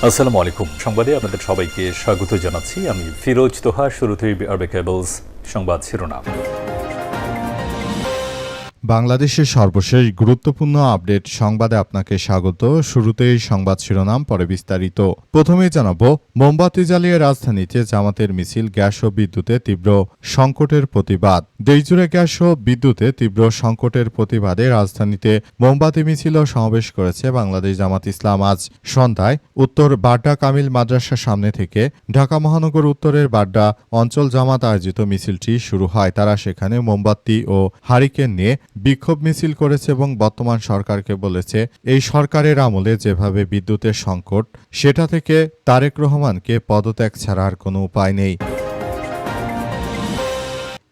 আসসালামু আলাইকুম। সংবাদে আপনাদের সবাইকে স্বাগত জানাচ্ছি। আমি ফিরোজ তোহা। শুরুতেই আরবে কেবলস সংবাদ শিরোনাম। বাংলাদেশের সর্বশেষ গুরুত্বপূর্ণ আপডেট সংবাদে আপনাকে স্বাগত। শুরুতেই সংবাদ শিরোনাম, পরে বিস্তারিত। প্রথমেই জানাবো, মোমবাতি জ্বালিয়ে রাজধানীতে জামাতের মিছিল, গ্যাস ও বিদ্যুতে তীব্র সংকটের প্রতিবাদ। দেশজুড়ে গ্যাস ও বিদ্যুতে তীব্র সংকটের প্রতিবাদে রাজধানীতে মোমবাতি মিছিল ও সমাবেশ করেছে বাংলাদেশ জামাত ইসলাম। আজ সন্ধ্যায় উত্তর বাড্ডা কামিল মাদ্রাসার সামনে থেকে ঢাকা মহানগর উত্তরের বাড্ডা অঞ্চল জামাত আয়োজিত মিছিলটি শুরু হয়। তারা সেখানে মোমবাতি ও হারিকেন নিয়ে বিক্ষোভ মিছিল করেছে এবং বর্তমান সরকারকে বলেছে, এই সরকারের আমলে যেভাবে বিদ্যুতের সংকট, সেটা থেকে তারেক রহমানকে পদত্যাগ ছাড়া আর কোনো উপায় নেই।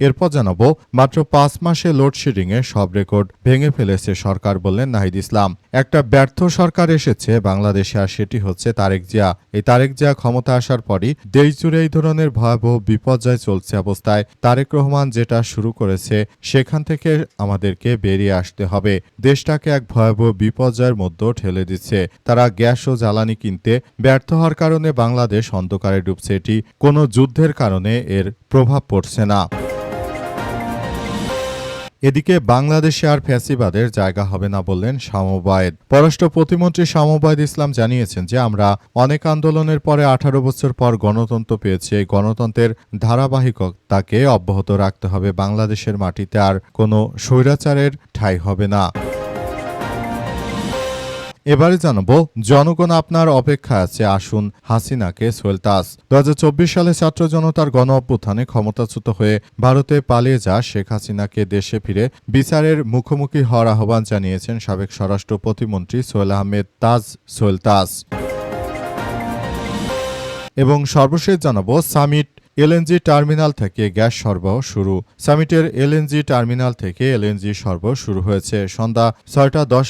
এরপর জানাবো, মাত্র ৫ মাসে লোডশেডিংয়ে সব রেকর্ড ভেঙে ফেলেছে সরকার, বললেন নাহিদ ইসলাম। একটা ব্যর্থ সরকার এসেছে বাংলাদেশে, আর সেটি হচ্ছে তারেক জিয়া। এই তারেক জিয়া ক্ষমতা আসার পরই দেশজুড়ে এই ধরনের ভয়াবহ বিপর্যয় চলছে অবস্থায় তারেক রহমান যেটা শুরু করেছে, সেখান থেকে আমাদেরকে বেরিয়ে আসতে হবে। দেশটাকে এক ভয়াবহ বিপর্যয়ের মধ্যে ঠেলে দিচ্ছে তারা। গ্যাস ও জ্বালানি কিনতে ব্যর্থ হওয়ার কারণে বাংলাদেশ অন্ধকারে ডুবছে। এটি কোনো যুদ্ধের কারণে এর প্রভাব পড়ছে না। এদিকে বাংলাদেশে আর ফ্যাসিবাদের জায়গা হবে না, বললেন শামুবায়েদ। পররাষ্ট্র প্রতিমন্ত্রী শামুবায়েদ ইসলাম জানিয়েছেন যে, আমরা অনেক আন্দোলনের পরে 18 বছর পর গণতন্ত্র পেয়েছি। এই গণতন্ত্রের ধারাবাহিকতাকে অব্যাহত রাখতে হবে। বাংলাদেশের মাটিতে আর কোনো স্বৈরাচারের ঠাঁই হবে না। এবারে জানাবো, জনগণ আপনার অপেক্ষা আছে, আসুন হাসিনাকে সোলতাস। 2024 সালে ছাত্র জনতার গণ অভ্যুত্থানে ক্ষমতাচ্যুত হয়ে ভারতে পালিয়ে যা শেখ হাসিনাকে দেশে ফিরে বিচারের মুখোমুখি হওয়ার আহ্বান জানিয়েছেন সাবেক স্বরাষ্ট্র প্রতিমন্ত্রী সোহেল আহমেদ তাজ সোলতাস। এবং সর্বশেষ জানাবো, সামিট এলএনজি টার্মিনাল থেকে গ্যাস সরবরাহ শুরু। সামিটের এলএনজি টার্মিনাল থেকে এলএনজি সরবরাহ শুরু হয়েছে। সন্ধ্যা 6টা 10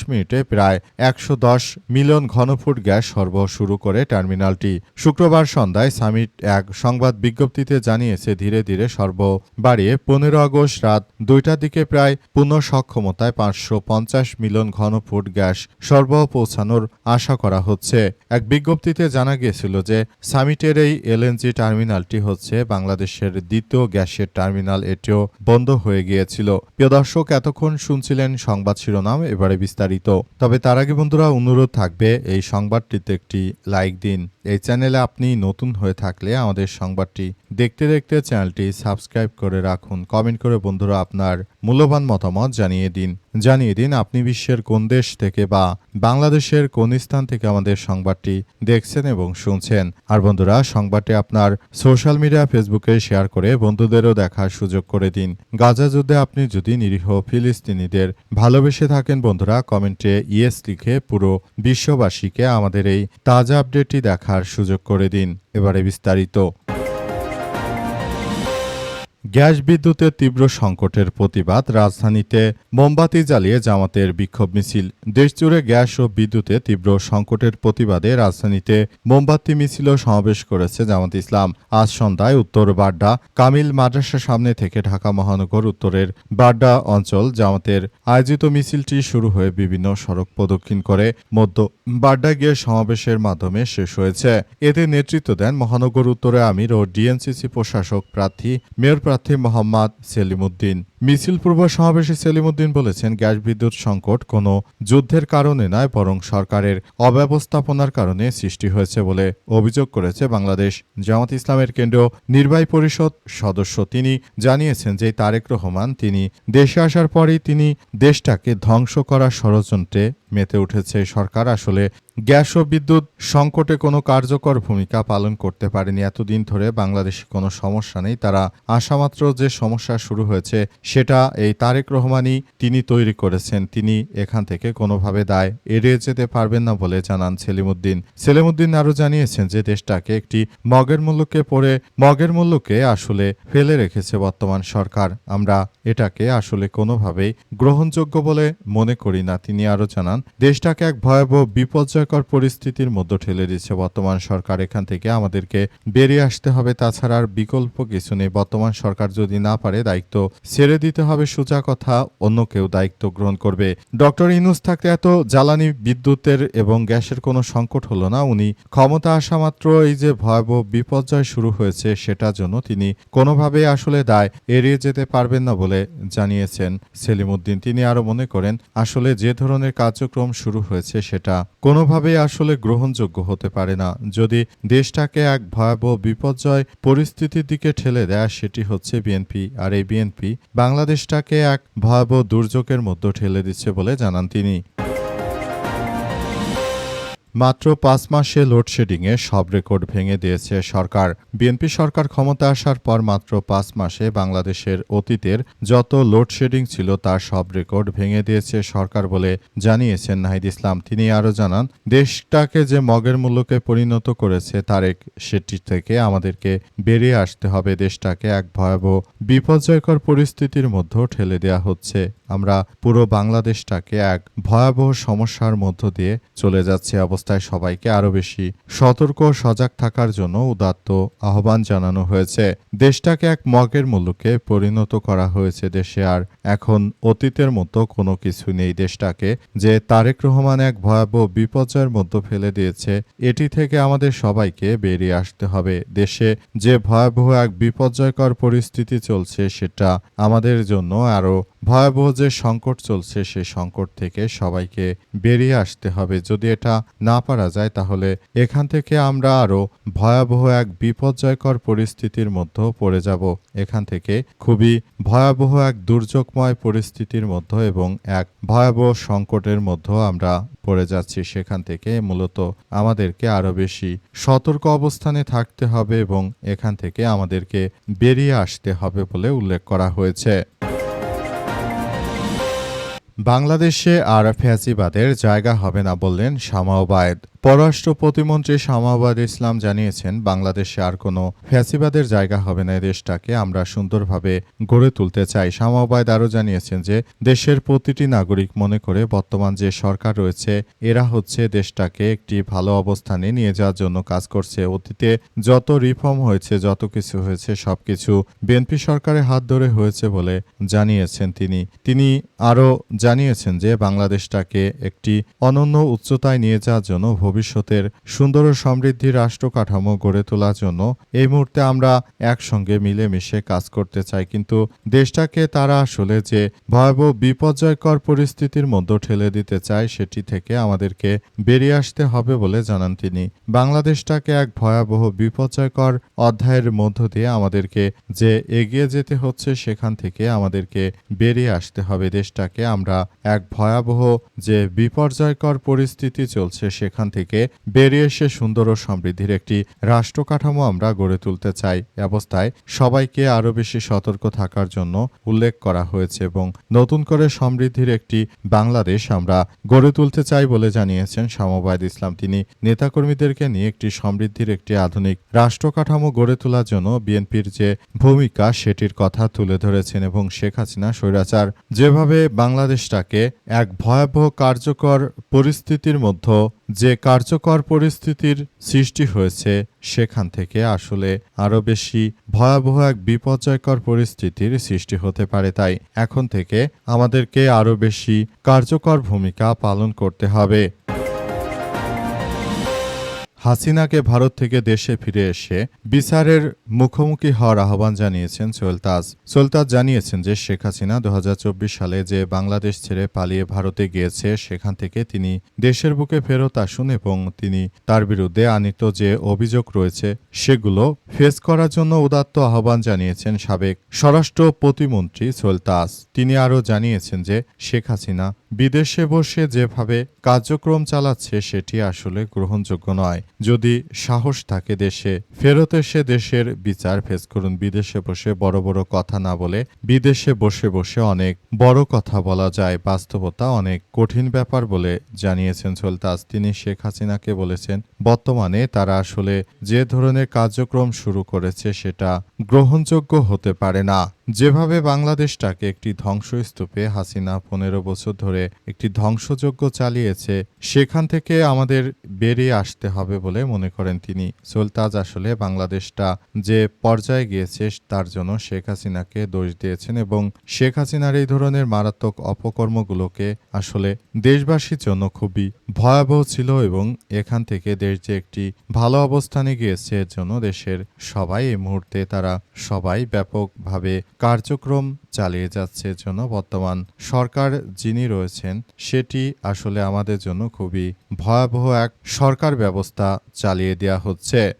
প্রায় 110 মিলিয়ন ঘনফুট গ্যাস সরবরাহ শুরু করে টার্মিনালটি। শুক্রবার সন্ধ্যায় সামিট এক সংবাদ বিজ্ঞপ্তিতে জানিয়েছে, ধীরে ধীরে সরবরাহ বাড়িয়ে 15 আগস্ট রাত 2টার দিকে প্রায় পূর্ণ সক্ষমতায় 550 মিলিয়ন ঘনফুট গ্যাস সরবরাহ পৌঁছানোর আশা করা হচ্ছে। এক বিজ্ঞপ্তিতে জানা গিয়েছিল যে, সামিটের এই এলএনজি টার্মিনালটি হচ্ছে বাংলাদেশের দ্বিতীয় গ্যাসের টার্মিনাল। এটিও বন্ধ হয়ে গিয়েছিল। প্রিয় দর্শক, এতক্ষণ শুনছিলেন সংবাদ শিরোনাম, এবারে বিস্তারিত। তবে তার আগে বন্ধুরা, অনুরোধ থাকবে এই সংবাদটিতে একটি লাইক দিন। এই চ্যানেলে আপনি নতুন হয়ে থাকলে আমাদের সংবাদটি দেখতে দেখতে চ্যানেলটি সাবস্ক্রাইব করে রাখুন। কমেন্ট করে বন্ধুরা আপনার মূল্যবান মতামত জানিয়ে দিন আপনি বিশ্বের কোন দেশ থেকে বা বাংলাদেশের কোন স্থান থেকে আমাদের সংবাদটি দেখছেন এবং শুনছেন। আর বন্ধুরা, সংবাদটি আপনার সোশ্যাল মিডিয়া ফেসবুকে শেয়ার করে বন্ধুদেরও দেখার সুযোগ করে দিন। গাজা যুদ্ধে আপনি যদি নিরীহ ফিলিস্তিনিদের ভালোবেসে থাকেন বন্ধুরা, কমেন্টে ইয়েস লিখে পুরো বিশ্ববাসীকে আমাদের এই তাজা আপডেটটি দেখার সুযোগ করে দিন। এবারে বিস্তারিত। গ্যাস বিদ্যুতের তীব্র সংকটের প্রতিবাদ, রাজধানীতে মোমবাতি জ্বালিয়ে জামাতের বিক্ষোভ মিছিল। দেশজুড়ে গ্যাস ও বিদ্যুতে তীব্র সংকটের প্রতিবাদে রাজধানীতে মোমবাতি মিছিল ও সমাবেশ করেছে জামাত ইসলাম। আজ সন্ধ্যায় উত্তর বাড্ডা কামিল মাদ্রাসার সামনে থেকে ঢাকা মহানগর উত্তরের বাড্ডা অঞ্চল জামাতের আয়োজিত মিছিলটি শুরু হয়ে বিভিন্ন সড়ক প্রদক্ষিণ করে মধ্য বাড্ডা গিয়ে সমাবেশের মাধ্যমে শেষ হয়েছে। এতে নেতৃত্ব দেন মহানগর উত্তরে আমির ও ডিএনসিসি প্রশাসক প্রার্থী মেয়র প্রার্থী মোহাম্মদ সেলিমউদ্দিন। মিছিল পূর্ব সমাবেশে সেলিমউদ্দিন বলেছেন, গ্যাস বিদ্যুৎ সংকট কোনো যুদ্ধের কারণে নয়, বরং সরকারের অব্যবস্থাপনার কারণে সৃষ্টি হয়েছে বলে অভিযোগ করেছে বাংলাদেশ জামাত ইসলামের কেন্দ্রীয় নির্বাহী পরিষদ সদস্য। তিনি জানিয়েছেন যে, তারেক রহমান তিনি দেশে আসার পরই তিনি দেশটাকে ধ্বংস করার ষড়যন্ত্রে মেতে উঠেছে। সরকার আসলে গ্যাস ও বিদ্যুৎ সংকটে কোনো কার্যকর ভূমিকা পালন করতে পারেনি। এতদিন ধরে বাংলাদেশে কোনো সমস্যা নেই, তারা আসামাত্র যে সমস্যা শুরু হয়েছে সেটা এই তারেক রহমানই তিনি তৈরি করেছেন। তিনি এখান থেকে কোনোভাবে দায় এড়িয়ে যেতে পারবেন না বলে জানান সেলিমউদ্দিন আরও জানিয়েছেন যে, দেশটাকে একটি মগের মূল্যকে আসলে ফেলে রেখেছে বর্তমান সরকার। আমরা এটাকে আসলে কোনোভাবেই গ্রহণযোগ্য বলে মনে করি না। তিনি আরও জানান, দেশটাকে এক ভয়াবহ বিপর্যয়কর পরিস্থিতির মধ্যে ঠেলে দিচ্ছে বর্তমান সরকার। এখান থেকে আমাদেরকে বেরিয়ে আসতে হবে, তাছাড়া আর বিকল্প কিছু নেই। বর্তমান সরকার যদি না পারে দায়িত্ব ছেড়ে বলে দিতে হবে সোজা কথা, অন্য কেউ দায়িত্ব গ্রহণ করবে। ডক্টর ইউনূস থাকতে এত জ্বালানি, বিদ্যুতের এবং গ্যাসের কোনো সংকট হলো না। উনি ক্ষমতা আসা মাত্র এই যে ভয়াবহ বিপর্যয় শুরু হয়েছে সেটার জন্য তিনি কোনোভাবেই আসলে দায় এড়িয়ে যেতে পারবেন না বলে জানিয়েছেন সেলিম উদ্দিন। তিনি আরও মনে করেন, আসলে যে ধরনের কার্যক্রম শুরু হয়েছে সেটা কোনোভাবেই আসলে গ্রহণযোগ্য হতে পারে না। যদি দেশটাকে এক ভয়াবহ বিপর্যয় পরিস্থিতির দিকে ঠেলে দেয় সেটি হচ্ছে বিএনপি, আর এই বিএনপি বাংলাদেশটাকে এক ভয়াবহ দুর্যোগের মধ্যে ঠেলে দিচ্ছে বলে জানান তিনি। মাত্র ৫ মাসে লোডশেডিংয়ে সব রেকর্ড ভেঙে দিয়েছে সরকার। বিএনপি সরকার ক্ষমতা আসার পর মাত্র ৫ মাসে বাংলাদেশের অতীতের যত লোডশেডিং ছিল তার সব রেকর্ড ভেঙে দিয়েছে সরকার বলে জানিয়েছেন নাহিদ ইসলাম। তিনি আরও জানান, দেশটাকে যে মগের মূল্যকে পরিণত করেছে তারেক, সেটি থেকে আমাদেরকে বেরিয়ে আসতে হবে। দেশটাকে এক ভয়াবহ বিপর্যয়কর পরিস্থিতির মধ্যে ঠেলে দেওয়া হচ্ছে। আমরা পুরো বাংলাদেশটাকে এক ভয়াবহ সমস্যার মধ্য দিয়ে চলে যাচ্ছে। অবস্থায় সবাইকে আরও বেশি সতর্ক ও সজাগ থাকার জন্য উদাত্ত আহ্বান জানানো হয়েছে। দেশটাকে এক মগের মূল্যকে পরিণত করা হয়েছে। দেশে আর এখন অতীতের মতো কোনো কিছু নেই। দেশটাকে যে তারেক রহমান এক ভয়াবহ বিপর্যয়ের মধ্যে ফেলে দিয়েছে, এটি থেকে আমাদের সবাইকে বেরিয়ে আসতে হবে। দেশে যে ভয়াবহ এক বিপর্যয়কর পরিস্থিতি চলছে সেটা আমাদের জন্য আরও ভয়াবহ যে সংকট চলছে সেই সংকট থেকে সবাইকে বেরিয়ে আসতে হবে। যদি এটা না পারা যায় তাহলে এখান থেকে আমরা আরও ভয়াবহ এক বিপর্যয়কর পরিস্থিতির মধ্যে পড়ে যাব। এখান থেকে খুবই ভয়াবহ এক দুর্যোগময় পরিস্থিতির মধ্যে এবং এক ভয়াবহ সংকটের মধ্যে আমরা পড়ে যাচ্ছি। সেখান থেকে মূলত আমাদেরকে আরও বেশি সতর্ক অবস্থানে থাকতে হবে এবং এখান থেকে আমাদেরকে বেরিয়ে আসতে হবে বলে উল্লেখ করা হয়েছে। বাংলাদেশে আর ফ্যাসিবাদের জায়গা হবে না বললেন শামা ওবায়েদ। পররাষ্ট্র প্রতিমন্ত্রী শামা ওবায়েদ ইসলাম জানিয়েছেন, বাংলাদেশে আর কোনো ফ্যাসিবাদের জায়গা হবে না। দেশটাকে আমরা সুন্দরভাবে গড়ে তুলতে চাই। শামা ওবায়েদ আরও জানিয়েছেন যে দেশের প্রতিটি নাগরিক মনে করে বর্তমান যে সরকার রয়েছে এরা হচ্ছে দেশটাকে একটি ভালো অবস্থানে নিয়ে যাওয়ার জন্য কাজ করছে। অতীতে যত রিফর্ম হয়েছে, যত কিছু হয়েছে সবকিছু বিএনপি সরকারের হাত ধরে হয়েছে বলে জানিয়েছেন তিনি আরও জানিয়েছেন যে বাংলাদেশটাকে একটি অনন্য উচ্চতায় নিয়ে যাওয়ার জন্য, ভবিষ্যতের সুন্দর ও সমৃদ্ধি রাষ্ট্র কাঠামো গড়ে তোলার জন্য এই মুহূর্তে আমরা একসঙ্গে মিলেমিশে কাজ করতে চাই। কিন্তু দেশটাকে তারা আসলে যে ভয়াবহ বিপর্যয়কর পরিস্থিতির মধ্যে ঠেলে দিতে চায় সেটি থেকে আমাদেরকে বেরিয়ে আসতে হবে বলে জানান তিনি। বাংলাদেশটাকে এক ভয়াবহ বিপর্যয়কর অধ্যায়ের মধ্য দিয়ে আমাদেরকে যে এগিয়ে যেতে হচ্ছে সেখান থেকে আমাদেরকে বেরিয়ে আসতে হবে। দেশটাকে আমরা এক ভয়াবহ যে বিপর্যয়কর পরিস্থিতি চলছে সেখান থেকে বেরিয়ে এসে সুন্দর ও সমৃদ্ধির একটি রাষ্ট্র কাঠামো আমরা গড়ে তুলতে চাই। অবস্থায় সবাইকে আরও বেশি সতর্ক থাকার জন্য উল্লেখ করা হয়েছে এবং নতুন করে সমৃদ্ধির একটি বাংলাদেশ আমরা গড়ে তুলতে চাই বলে জানিয়েছেন শামা ওবায়েদ ইসলাম। তিনি নেতাকর্মীদেরকে নিয়ে একটি সমৃদ্ধির একটি আধুনিক রাষ্ট্র কাঠামো গড়ে তোলার জন্য বিএনপির যে ভূমিকা সেটির কথা তুলে ধরেছেন এবং শেখ হাসিনা স্বৈরাচার যেভাবে বাংলাদেশটাকে এক ভয়াবহ কার্যকর পরিস্থিতির মধ্যে যে কার্যকর পরিস্থিতির সৃষ্টি হয়েছে সেখান থেকে আসলে আরও বেশি ভয়াবহ এক বিপর্যয়কর পরিস্থিতির সৃষ্টি হতে পারে। তাই এখন থেকে আমাদেরকে আরও বেশি কার্যকর ভূমিকা পালন করতে হবে। হাসিনাকে ভারত থেকে দেশে ফিরে এসে বিচারের মুখোমুখি হওয়ার আহ্বান জানিয়েছেন সোহেল তাজ। সোহেল তাজ জানিয়েছেন যে শেখ হাসিনা ২০২৪ সালে যে বাংলাদেশ ছেড়ে পালিয়ে ভারতে গিয়েছে সেখান থেকে তিনি দেশের বুকে ফেরত আসুন এবং তিনি তার বিরুদ্ধে আনীত যে অভিযোগ রয়েছে সেগুলো ফেস করার জন্য উদাত্ত আহ্বান জানিয়েছেন সাবেক স্বরাষ্ট্র প্রতিমন্ত্রী সোহেল তাজ। তিনি আরও জানিয়েছেন যে শেখ হাসিনা বিদেশে বসে যেভাবে কার্যক্রম চালাচ্ছে সেটি আসলে গ্রহণযোগ্য নয়। যদি সাহস থাকে দেশে ফেরত এসে দেশের বিচার ফেস করুন। বিদেশে বসে বড় বড় কথা না বলে বিদেশে বসে বসে অনেক বড় কথা বলা যায়। বাস্তবতা অনেক কঠিন ব্যাপার বলে জানিয়েছেন সোহেল তাজ। তিনি শেখ হাসিনাকে বলেছেন, বর্তমানে তারা আসলে যে ধরনের কার্যক্রম শুরু করেছে সেটা গ্রহণযোগ্য হতে পারে না। যেভাবে বাংলাদেশটাকে একটি ধ্বংসস্তূপে হাসিনা ১৫ বছর ধরে একটি ধ্বংসযজ্ঞ চালিয়েছে, সেখান থেকে আমাদের বেরিয়ে আসতে হবে বলে মনে করেন তিনি। সোলতাজ আসলে বাংলাদেশটা যে পর্যায়ে গিয়েছে তার জন্য শেখ হাসিনাকে দোষ দিয়েছেন এবং শেখ হাসিনার এই ধরনের মারাত্মক অপকর্মগুলোকে আসলে দেশবাসীর জন্য খুবই ভয়াবহ ছিল এবং এখান থেকে দেশ যে একটি ভালো অবস্থানে গিয়েছে এর জন্য দেশের সবাই এই মুহূর্তে তারা সবাই ব্যাপকভাবে কার্যক্রম চালিয়ে যাচ্ছে। এর জন্য বর্তমান সরকার যিনি রয়েছেন সেটি আসলে আমাদের জন্য খুবই ভয়াবহ এক সরকার ব্যবস্থা চালিয়ে দেওয়া হচ্ছে।